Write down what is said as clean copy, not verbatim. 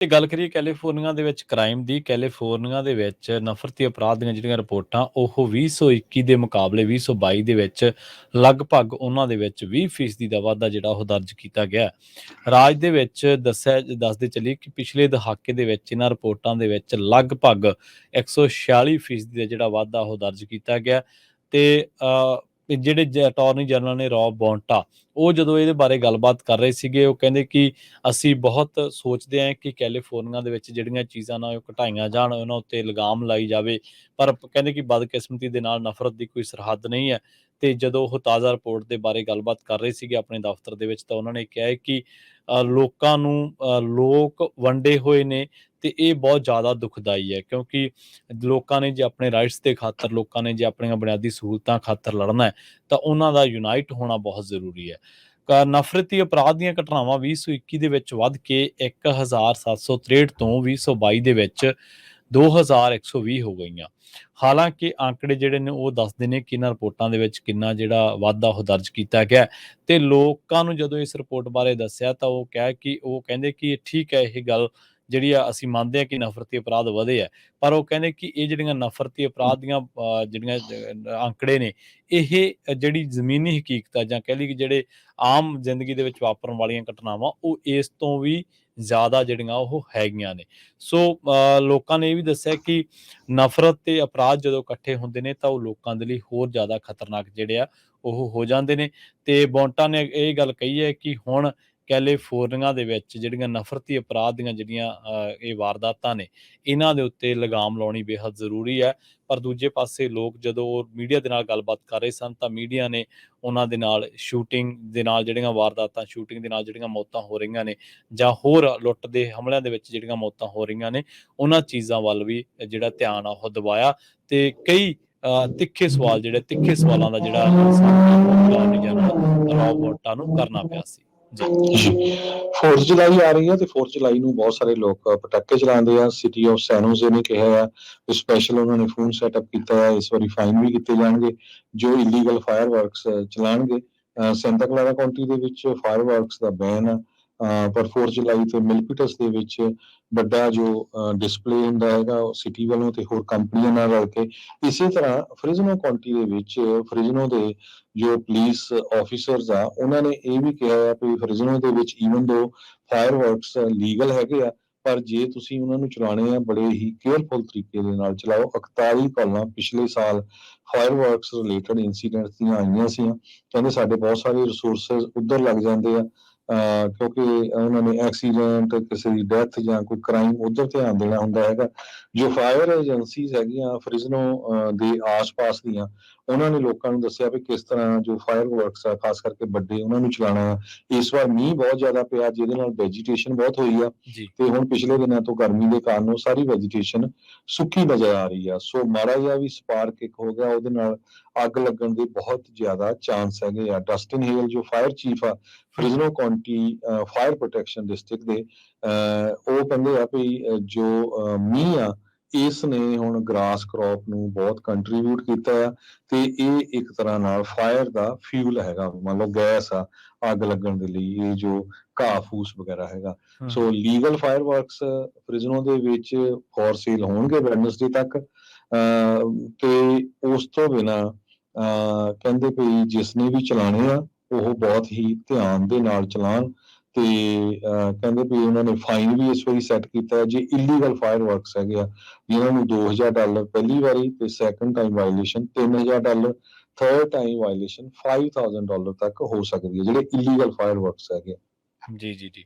ਤੇ ਗੱਲ ਕਰੀਏ ਕੈਲੀਫੋਰਨੀਆ ਦੇ ਵਿੱਚ ਕ੍ਰਾਈਮ ਦੀ, ਕੈਲੀਫੋਰਨੀਆ ਦੇ ਵਿੱਚ ਨਫ਼ਰਤੀ ਅਪਰਾਧ ਦੀਆਂ ਜਿਹੜੀਆਂ ਰਿਪੋਰਟਾਂ ਉਹ 2021 ਦੇ ਮੁਕਾਬਲੇ 2022 ਦੇ ਵਿੱਚ ਲਗਭਗ ਉਹਨਾਂ ਦੇ ਵਿੱਚ 20% ਦਾ ਵਾਧਾ ਜਿਹੜਾ ਉਹ ਦਰਜ ਕੀਤਾ ਗਿਆ ਹੈ। ਰਾਜ ਦੇ ਵਿੱਚ ਦੱਸਦੇ ਚੱਲੀਏ ਕਿ ਪਿਛਲੇ ਦਹਾਕੇ ਦੇ ਵਿੱਚ ਇਹਨਾਂ ਰਿਪੋਰਟਾਂ ਦੇ ਵਿੱਚ ਲਗਭਗ 146% ਦਾ ਜਿਹੜਾ ਵਾਧਾ ਉਹ ਦਰਜ ਕੀਤਾ ਗਿਆ ਤੇ ਜਿਹੜੇ ਅਟਾਰਨੀ ਜਨਰਲ ਨੇ ਰੌਬ ਬੌਂਟਾ ਉਹ ਜਦੋਂ ਇਹਦੇ ਬਾਰੇ ਗੱਲਬਾਤ ਕਰ ਰਹੇ ਸੀਗੇ ਉਹ ਕਹਿੰਦੇ ਕਿ ਅਸੀਂ ਬਹੁਤ ਸੋਚਦੇ ਹਾਂ ਕਿ ਕੈਲੀਫੋਰਨੀਆ ਦੇ ਵਿੱਚ ਜਿਹੜੀਆਂ ਚੀਜ਼ਾਂ ਨਾ ਉਹ ਘਟਾਈਆਂ ਜਾਣ, ਉਹਨਾਂ ਉੱਤੇ ਲਗਾਮ ਲਾਈ ਜਾਵੇ, ਪਰ ਕਹਿੰਦੇ ਕਿ ਬਦਕਿਸਮਤੀ ਦੇ ਨਾਲ ਨਫ਼ਰਤ ਦੀ ਕੋਈ ਸਰਹੱਦ ਨਹੀਂ ਹੈ। ਤੇ ਜਦੋਂ ਉਹ ਤਾਜ਼ਾ ਰਿਪੋਰਟ ਦੇ ਬਾਰੇ ਗੱਲਬਾਤ ਕਰ ਰਹੇ ਸੀਗੇ ਆਪਣੇ ਦਫ਼ਤਰ ਦੇ ਵਿੱਚ ਤਾਂ ਉਹਨਾਂ ਨੇ ਕਿਹਾ ਹੈ ਕਿ ਲੋਕਾਂ ਨੂੰ ਲੋਕ ਵੰਡੇ ਹੋਏ ਨੇ ਤੇ ਇਹ ਬਹੁਤ ਜ਼ਿਆਦਾ ਦੁਖਦਾਈ ਹੈ ਕਿਉਂਕਿ ਲੋਕਾਂ ਨੇ ਜੇ ਆਪਣੇ ਰਾਈਟਸ ਦੇ ਖਾਤਰ, ਲੋਕਾਂ ਨੇ ਜੇ ਆਪਣੀਆਂ ਬੁਨਿਆਦੀ ਸਹੂਲਤਾਂ ਖਾਤਰ ਲੜਨਾ ਹੈ ਤਾਂ ਉਹਨਾਂ ਦਾ ਯੂਨਾਈਟ ਹੋਣਾ ਬਹੁਤ ਜ਼ਰੂਰੀ ਹੈ। ਨਫ਼ਰਤੀ ਅਪਰਾਧ ਦੀਆਂ ਘਟਨਾਵਾਂ 2021 ਦੇ ਵਿੱਚ ਵੱਧ ਕੇ 1763 ਤੋਂ 2022 ਦੇ ਵਿੱਚ 2120 ਹੋ ਗਈਆਂ। ਹਾਲਾਂਕਿ ਆંકੜੇ ਜਿਹੜੇ ਨੇ ਉਹ ਦੱਸਦੇ ਨੇ ਕਿ ਇਹਨਾਂ ਰਿਪੋਰਟਾਂ ਦੇ ਵਿੱਚ ਕਿੰਨਾ ਜਿਹੜਾ ਵਾਧਾ ਉਹ ਦਰਜ ਕੀਤਾ ਗਿਆ ਤੇ ਲੋਕਾਂ ਨੂੰ ਜਦੋਂ ਇਸ ਰਿਪੋਰਟ ਬਾਰੇ ਦੱਸਿਆ ਤਾਂ ਉਹ ਕਹਿੰਦੇ ਕਿ ਠੀਕ ਹੈ, ਇਹ ਗੱਲ ਜਿਹੜੀ ਆ ਅਸੀਂ ਮੰਨਦੇ ਹਾਂ ਕਿ ਨਫ਼ਰਤੀ ਅਪਰਾਧ ਵਧੇ ਆ, ਪਰ ਉਹ ਕਹਿੰਦੇ ਕਿ ਇਹ ਜਿਹੜੀਆਂ ਨਫ਼ਰਤੀ ਅਪਰਾਧ ਦੀਆਂ ਜਿਹੜੀਆਂ ਆંકੜੇ ਨੇ ਇਹ ਜਿਹੜੀ ਜ਼ਮੀਨੀ ਹਕੀਕਤ ਆ ਜਾਂ ਕਹਿ ਲਈ ਕਿ ਜਿਹੜੇ ਆਮ ਜ਼ਿੰਦਗੀ ਦੇ ਵਿੱਚ ਵਾਪਰਨ ਵਾਲੀਆਂ ਘਟਨਾਵਾਂ ਉਹ ਇਸ ਤੋਂ ਵੀ ਜ਼ਿਆਦਾ ਜਿਹੜੀਆਂ ਉਹ ਹੈਗੀਆਂ ਨੇ। ਸੋ ਲੋਕਾਂ ਨੇ ਇਹ ਵੀ ਦੱਸਿਆ ਕਿ ਨਫ਼ਰਤ ਤੇ ਅਪਰਾਧ ਜਦੋਂ ਇਕੱਠੇ ਹੁੰਦੇ ਨੇ ਤਾਂ ਉਹ ਲੋਕਾਂ ਦੇ ਲਈ ਹੋਰ ਜ਼ਿਆਦਾ ਖਤਰਨਾਕ ਜਿਹੜੇ ਆ ਉਹ ਹੋ ਜਾਂਦੇ ਨੇ। ਤੇ ਬੌਂਟਾ ਨੇ ਇਹ ਗੱਲ ਕਹੀ ਹੈ ਕਿ ਹੁਣ ਕੈਲੀਫੋਰਨੀਆ ਦੇ ਵਿੱਚ ਜਿਹੜੀਆਂ ਨਫ਼ਰਤੀ ਅਪਰਾਧ ਦੀਆਂ ਜਿਹੜੀਆਂ ਇਹ ਵਾਰਦਾਤਾਂ ਨੇ ਇਹਨਾਂ ਦੇ ਉੱਤੇ ਲਗਾਮ ਲਾਉਣੀ ਬੇਹੱਦ ਜ਼ਰੂਰੀ ਹੈ। ਪਰ ਦੂਜੇ ਪਾਸੇ ਲੋਕ ਜਦੋਂ ਮੀਡੀਆ ਦੇ ਨਾਲ ਗੱਲਬਾਤ ਕਰ ਰਹੇ ਸਨ ਤਾਂ ਮੀਡੀਆ ਨੇ ਉਹਨਾਂ ਦੇ ਨਾਲ ਸ਼ੂਟਿੰਗ ਦੇ ਨਾਲ ਜਿਹੜੀਆਂ ਵਾਰਦਾਤਾਂ, ਸ਼ੂਟਿੰਗ ਦੇ ਨਾਲ ਜਿਹੜੀਆਂ ਮੌਤਾਂ ਹੋ ਰਹੀਆਂ ਨੇ ਜਾਂ ਹੋਰ ਲੁੱਟ ਦੇ ਹਮਲਿਆਂ ਦੇ ਵਿੱਚ ਜਿਹੜੀਆਂ ਮੌਤਾਂ ਹੋ ਰਹੀਆਂ ਨੇ ਉਹਨਾਂ ਚੀਜ਼ਾਂ ਵੱਲ ਵੀ ਜਿਹੜਾ ਧਿਆਨ ਆ ਉਹ ਦਿਵਾਇਆ ਤੇ ਕਈ ਤਿੱਖੇ ਸਵਾਲਾਂ ਦਾ ਜਿਹੜਾ ਰੌਬ ਵੋਟਾਂ ਨੂੰ ਕਰਨਾ ਪਿਆ ਸੀ। ਜੀ 4th ਜੁਲਾਈ ਆ ਰਹੀ ਹੈ ਤੇ 4th ਜੁਲਾਈ ਨੂੰ ਬਹੁਤ ਸਾਰੇ ਲੋਕ ਪਟਾਕੇ ਚਲਾਉਂਦੇ ਆ। ਸਿਟੀ ਆਫ ਸੈਨ ਹੋਜ਼ੇ ਨੇ ਕਿਹਾ ਆ ਸਪੈਸ਼ਲ ਉਹਨਾਂ ਨੇ ਫੋਨ ਸੈਟਅਪ ਕੀਤਾ ਹੈ। ਇਸ ਵਾਰੀ ਫਾਈਨ ਵੀ ਕੀਤੇ ਜਾਣਗੇ ਜੋ ਇਲੀਗਲ ਫਾਇਰ ਵਰਕਸ ਚਲਾਉਣਗੇ। ਸੈਂਟਾ ਕਲਾਰਾ ਕਾਉਂਟੀ ਦੇ ਵਿੱਚ ਫਾਇਰ ਵਰਕਸ ਦਾ ਬੈਨ ਆ, ਪਰ 4th ਜੁਲਾਈ ਤੇ ਮਿਲਪੀਟਸ ਦੇ ਵਿੱਚ ਵੱਡਾ ਜੋ ਡਿਸਪਲੇ ਹੁੰਦਾ ਹੈਗਾ ਸਿਟੀ ਵੱਲੋਂ ਤੇ ਹੋਰ ਕੰਪਨੀਆਂ ਨਾਲ ਰਲ ਕੇ। ਇਸੇ ਤਰ੍ਹਾਂ ਫ੍ਰਿਜ਼ਨੋ ਕਾਉਂਟੀ ਦੇ ਵਿੱਚ ਫ੍ਰਿਜ਼ਨੋ ਦੇ ਜੋ ਪੁਲਿਸ ਆਫੀਸਰਸ ਆ ਉਹਨਾਂ ਨੇ ਇਹ ਵੀ ਕਿਹਾ ਆ ਕਿ ਫ੍ਰਿਜ਼ਨੋ ਦੇ ਵਿੱਚ ਈਵਨ ਦੋ ਫਾਇਰ ਵਰਕਸ ਲੀਗਲ ਹੈਗੇ ਆ, ਪਰ ਜੇ ਤੁਸੀਂ ਉਹਨਾਂ ਨੂੰ ਚਲਾਉਣੇ ਆ ਬੜੇ ਹੀ ਕੇਅਰਫੁਲ ਤਰੀਕੇ ਦੇ ਨਾਲ ਚਲਾਓ। 41 ਕਾਲਾਂ ਪਿਛਲੇ ਸਾਲ ਫਾਇਰ ਵਰਕਸ ਰਿਲੇਟਡ ਇੰਸੀਡੈਂਟਸ ਦੀਆਂ ਆਈਆਂ ਸੀ। ਕਹਿੰਦੇ ਸਾਡੇ ਬਹੁਤ ਸਾਰੇ ਰਿਸੋਰਸਿਸ ਉੱਧਰ ਲੱਗ ਜਾਂਦੇ ਆ ਕਿਉਂਕਿ ਉਹਨਾਂ ਨੇ ਐਕਸੀਡੈਂਟ, ਕਿਸੇ ਦੀ ਡੈਥ ਜਾਂ ਕੋਈ ਕ੍ਰਾਈਮ ਉੱਧਰ ਧਿਆਨ ਦੇਣਾ ਹੁੰਦਾ ਹੈਗਾ। ਜੋ ਫਾਇਰ ਏਜੰਸੀਜ਼ ਹੈਗੀਆਂ ਫ੍ਰਿਜ਼ਨੋ ਦੇ ਆਸ-ਪਾਸ ਦੀਆਂ ਉਹਨਾਂ ਨੇ ਲੋਕਾਂ ਨੂੰ ਦੱਸਿਆ ਵੀ ਕਿਸ ਤਰ੍ਹਾਂ ਜੋ ਫਾਇਰ ਵਰਕਸ ਆ ਖਾਸ ਕਰਕੇ ਵੱਡੇ ਉਹਨਾਂ ਨੂੰ ਚਲਾਉਣਾ ਆ। ਇਸ ਵਾਰ ਮੀਂਹ ਬਹੁਤ ਜ਼ਿਆਦਾ ਪਿਆ ਜਿਹਦੇ ਨਾਲ ਵੈਜੀਟੇਸ਼ਨ ਬਹੁਤ ਹੋਈ ਆ ਤੇ ਹੁਣ ਪਿਛਲੇ ਦਿਨਾਂ ਤੋਂ ਗਰਮੀ ਦੇ ਕਾਰਨ ਉਹ ਸਾਰੀ ਵੈਜੀਟੇਸ਼ਨ ਸੁੱਕੀ ਨਜ਼ਰ ਆ ਰਹੀ ਆ। ਸੋ ਮਾੜਾ ਜਿਹਾ ਵੀ ਸਪਾਰਕ ਇੱਕ ਹੋ ਗਿਆ ਉਹਦੇ ਨਾਲ ਅੱਗ ਲੱਗਣ ਦੇ ਬਹੁਤ ਜ਼ਿਆਦਾ ਚਾਂਸ ਹੈਗੇ ਆ। ਡਸਟਿਨ ਹੇਲ ਜੋ ਫਾਇਰ ਚੀਫ ਆ Fresno County fire protection district ਦੇ, ਉਹ ਕਹਿੰਦੇ ਆ ਵੀ ਜੋ ਮੀਂਹ ਆ ਇਸ ਨੇ ਹੁਣ ਗ੍ਰਾਸ ਕ੍ਰੌਪ ਨੂੰ ਬਹੁਤ ਕੰਟਰੀਬਿਊਟ ਕੀਤਾ ਆ ਤੇ ਇਹ ਇੱਕ ਤਰ੍ਹਾਂ ਨਾਲ ਫਾਇਰ ਦਾ ਫਿਊਲ ਹੈਗਾ, ਮੰਨ ਲਓ ਗੈਸ ਆ ਅੱਗ ਲੱਗਣ ਦੇ ਲਈ, ਇਹ ਜੋ ਘਾਹ ਫੂਸ ਵਗੈਰਾ ਹੈਗਾ। ਸੋ ਲੀਗਲ ਫਾਇਰ ਵਰਕਸ ਫ੍ਰਿਜ਼ਨੋ ਦੇ ਵਿੱਚ ਫॉर ਸੇਲ ਹੋਣਗੇ ਵੈਡਨਸਡੇ ਤੱਕ। ਤੇ ਉਸ ਤੋਂ ਬਿਨਾਂ ਕਹਿੰਦੇ ਵੀ ਜਿਸ ਨੇ ਵੀ ਚਲਾਣੇ ਆ ਉਹ ਬਹੁਤ ਹੀ ਧਿਆਨ ਦੇ ਨਾਲ ਚਲਾਉਣ ਤੇ ਕਹਿੰਦੇ ਵੀ ਉਹਨਾਂ ਨੇ ਫਾਈਨ ਵੀ ਇਸ ਵਾਰੀ ਸੈੱਟ ਕੀਤਾ ਜੇ ਇਲੀਗਲ ਫਾਇਰ ਵਰਕਸ ਹੈਗੇ ਆ ਜਿਨ੍ਹਾਂ ਨੂੰ $2000 ਪਹਿਲੀ ਵਾਰੀ ਤੇ second time violation $3000, third time violation $5000 ਤੱਕ ਹੋ ਸਕਦੀ ਹੈ ਜਿਹੜੇ ਇਲੀਗਲ ਫਾਇਰ ਵਰਕਸ ਹੈਗੇ। ਜੀ।